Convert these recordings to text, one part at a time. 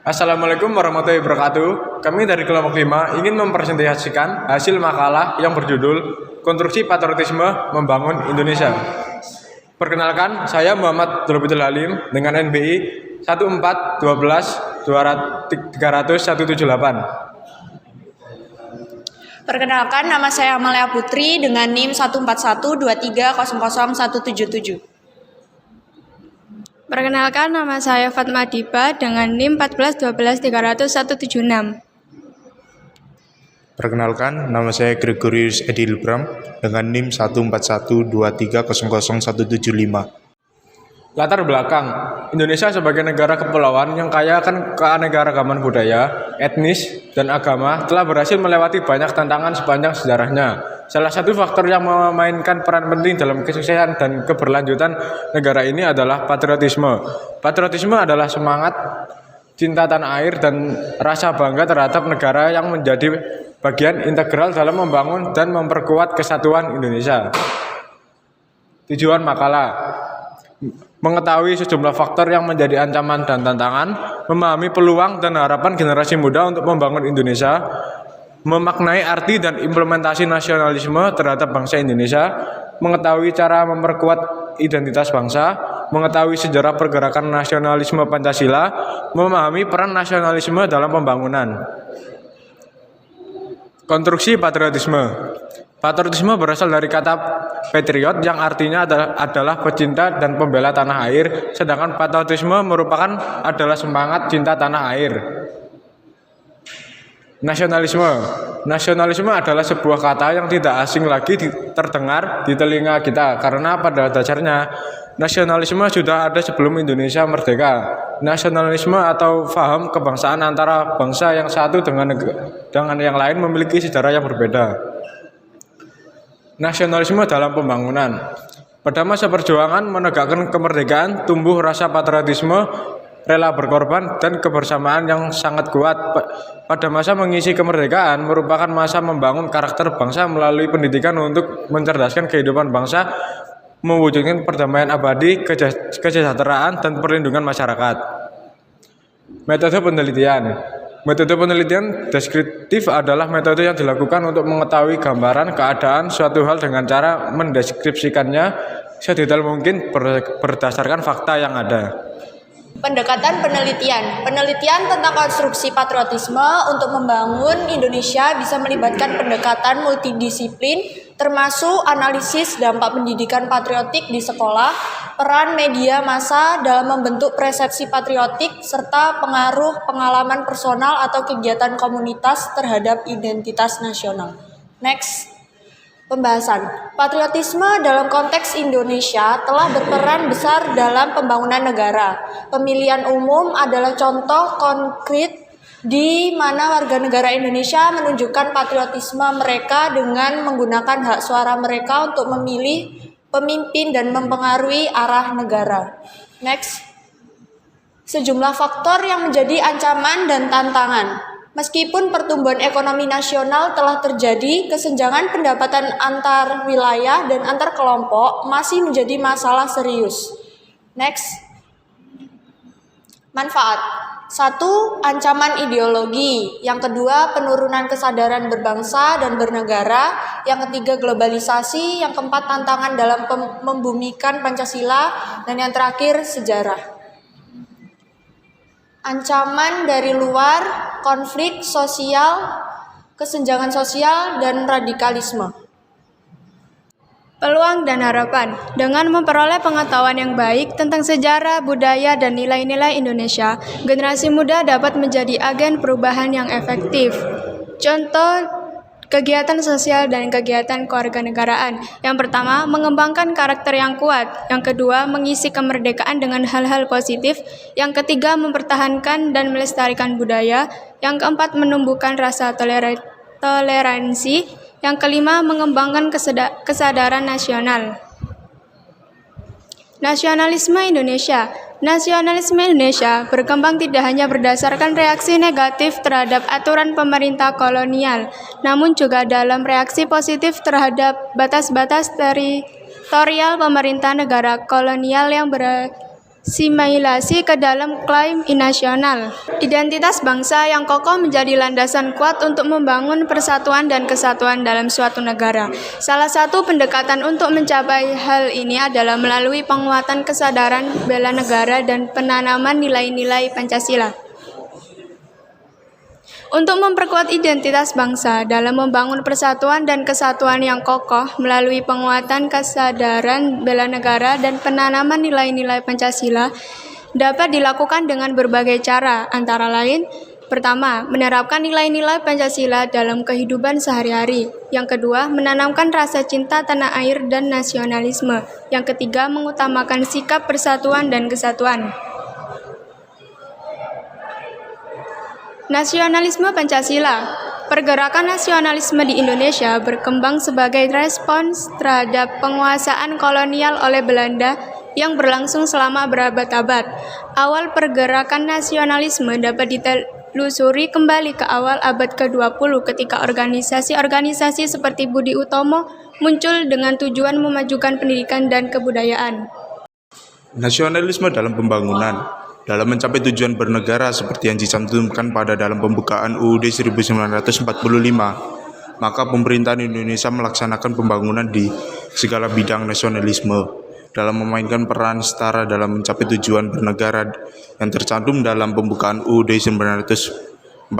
Assalamualaikum warahmatullahi wabarakatuh. Kami dari kelompok 5 ingin mempresentasikan hasil makalah yang berjudul Konstruksi Patriotisme Membangun Indonesia. Perkenalkan, saya Muhammad Dulubidul Halim dengan NBI 1412178. Perkenalkan, nama saya Amalia Putri dengan NIM 14123000177. Perkenalkan, nama saya Fatma Diba dengan NIM 14123000176. Perkenalkan, nama saya Gregorius Edil Bram dengan NIM 14123000175. Latar belakang, Indonesia sebagai negara kepulauan yang kaya akan keanekaragaman budaya, etnis, dan agama telah berhasil melewati banyak tantangan sepanjang sejarahnya. Salah satu faktor yang memainkan peran penting dalam kesuksesan dan keberlanjutan negara ini adalah patriotisme. Patriotisme adalah semangat cinta tanah air dan rasa bangga terhadap negara yang menjadi bagian integral dalam membangun dan memperkuat kesatuan Indonesia. Tujuan makalah: mengetahui sejumlah faktor yang menjadi ancaman dan tantangan, memahami peluang dan harapan generasi muda untuk membangun Indonesia, memaknai arti dan implementasi nasionalisme terhadap bangsa Indonesia, mengetahui cara memperkuat identitas bangsa, mengetahui sejarah pergerakan nasionalisme Pancasila, memahami peran nasionalisme dalam pembangunan. Konstruksi patriotisme. Patriotisme berasal dari kata patriot yang artinya adalah pecinta dan pembela tanah air, sedangkan patriotisme merupakan adalah semangat cinta tanah air. Nasionalisme. Nasionalisme adalah sebuah kata yang tidak asing lagi terdengar di telinga kita karena pada dasarnya nasionalisme sudah ada sebelum Indonesia merdeka. Nasionalisme atau paham kebangsaan antara bangsa yang satu dengan yang lain memiliki sejarah yang berbeda. Nasionalisme dalam pembangunan. Pada masa perjuangan menegakkan kemerdekaan, tumbuh rasa patriotisme, rela berkorban, dan kebersamaan yang sangat kuat. Pada masa mengisi kemerdekaan merupakan masa membangun karakter bangsa melalui pendidikan untuk mencerdaskan kehidupan bangsa, mewujudkan perdamaian abadi, kesejahteraan, dan perlindungan masyarakat. Metode penelitian. Metode penelitian deskriptif adalah metode yang dilakukan untuk mengetahui gambaran keadaan suatu hal dengan cara mendeskripsikannya sedetail mungkin berdasarkan fakta yang ada. Pendekatan penelitian. Penelitian tentang konstruksi patriotisme untuk membangun Indonesia bisa melibatkan pendekatan multidisiplin, termasuk analisis dampak pendidikan patriotik di sekolah, peran media massa dalam membentuk persepsi patriotik, serta pengaruh pengalaman personal atau kegiatan komunitas terhadap identitas nasional. Next. Pembahasan. Patriotisme dalam konteks Indonesia telah berperan besar dalam pembangunan negara. Pemilihan umum adalah contoh konkret di mana warga negara Indonesia menunjukkan patriotisme mereka dengan menggunakan hak suara mereka untuk memilih pemimpin dan mempengaruhi arah negara. Next. Sejumlah faktor yang menjadi ancaman dan tantangan. Meskipun pertumbuhan ekonomi nasional telah terjadi, kesenjangan pendapatan antar wilayah dan antar kelompok masih menjadi masalah serius. Next. Manfaat. 1. Ancaman ideologi. Yang kedua, penurunan kesadaran berbangsa dan bernegara. Yang ketiga, globalisasi. Yang keempat, tantangan dalam membumikan Pancasila. Dan yang terakhir, sejarah. Ancaman dari luar, konflik sosial, kesenjangan sosial, dan radikalisme. Peluang dan harapan. Dengan memperoleh pengetahuan yang baik tentang sejarah, budaya, dan nilai-nilai Indonesia, generasi muda dapat menjadi agen perubahan yang efektif. Contoh kegiatan sosial dan kegiatan kewarganegaraan. Yang pertama, mengembangkan karakter yang kuat. Yang kedua, mengisi kemerdekaan dengan hal-hal positif. Yang ketiga, mempertahankan dan melestarikan budaya. Yang keempat, menumbuhkan rasa toleransi. Yang kelima, mengembangkan kesadaran nasional. Nasionalisme Indonesia. Nasionalisme Indonesia berkembang tidak hanya berdasarkan reaksi negatif terhadap aturan pemerintah kolonial, namun juga dalam reaksi positif terhadap batas-batas teritorial pemerintah negara kolonial yang similasi ke dalam klaim nasional. Identitas bangsa yang kokoh menjadi landasan kuat untuk membangun persatuan dan kesatuan dalam suatu negara. Salah satu pendekatan untuk mencapai hal ini adalah melalui penguatan kesadaran bela negara dan penanaman nilai-nilai Pancasila. Untuk memperkuat identitas bangsa dalam membangun persatuan dan kesatuan yang kokoh melalui penguatan kesadaran bela negara dan penanaman nilai-nilai Pancasila dapat dilakukan dengan berbagai cara, antara lain: pertama, menerapkan nilai-nilai Pancasila dalam kehidupan sehari-hari. Yang kedua, menanamkan rasa cinta tanah air dan nasionalisme. Yang ketiga, mengutamakan sikap persatuan dan kesatuan. Nasionalisme Pancasila. Pergerakan nasionalisme di Indonesia berkembang sebagai respons terhadap penguasaan kolonial oleh Belanda yang berlangsung selama berabad-abad. Awal pergerakan nasionalisme dapat ditelusuri kembali ke awal abad ke-20 ketika organisasi-organisasi seperti Budi Utomo muncul dengan tujuan memajukan pendidikan dan kebudayaan. Nasionalisme dalam pembangunan. Dalam mencapai tujuan bernegara seperti yang dicantumkan pada dalam pembukaan UUD 1945, maka pemerintahan Indonesia melaksanakan pembangunan di segala bidang nasionalisme dalam memainkan peran setara dalam mencapai tujuan bernegara yang tercantum dalam pembukaan UUD 1945.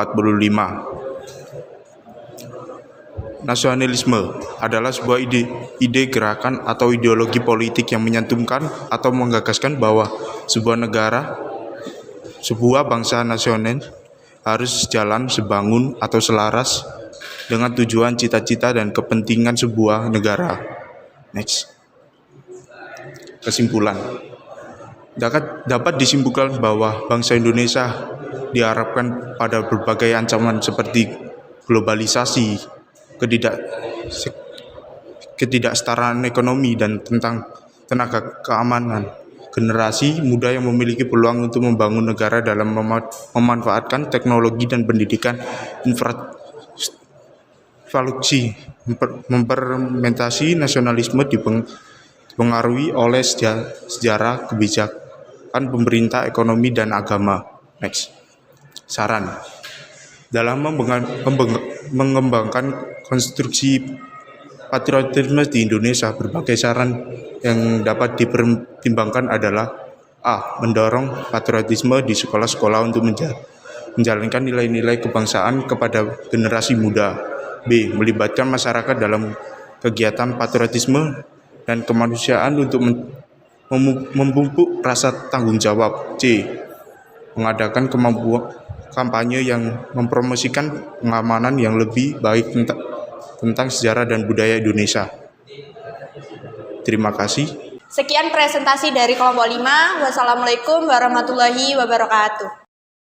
Nasionalisme adalah sebuah ide gerakan atau ideologi politik yang menyantumkan atau menggagaskan bahwa sebuah bangsa nasional harus sejalan, sebangun, atau selaras dengan tujuan, cita-cita, dan kepentingan sebuah negara. Next. Kesimpulan. Dapat disimpulkan bahwa bangsa Indonesia diharapkan pada berbagai ancaman seperti globalisasi, ketidaksetaraan ekonomi, dan tentang tenaga keamanan. Generasi muda yang memiliki peluang untuk membangun negara dalam memanfaatkan teknologi dan pendidikan infrastruktur, mempermentasi nasionalisme dipengaruhi oleh sejarah, kebijakan pemerintah, ekonomi, dan agama. Next. Saran. Dalam mengembangkan konstruksi patriotisme di Indonesia, berbagai saran yang dapat dipertimbangkan adalah: A. Mendorong patriotisme di sekolah-sekolah untuk menjalankan nilai-nilai kebangsaan kepada generasi muda. B. Melibatkan masyarakat dalam kegiatan patriotisme dan kemanusiaan untuk memupuk rasa tanggung jawab. C. Mengadakan kampanye yang mempromosikan pengamanan yang lebih baik tentang sejarah dan budaya Indonesia. Terima kasih. Sekian presentasi dari kelompok 5. Wassalamualaikum warahmatullahi wabarakatuh.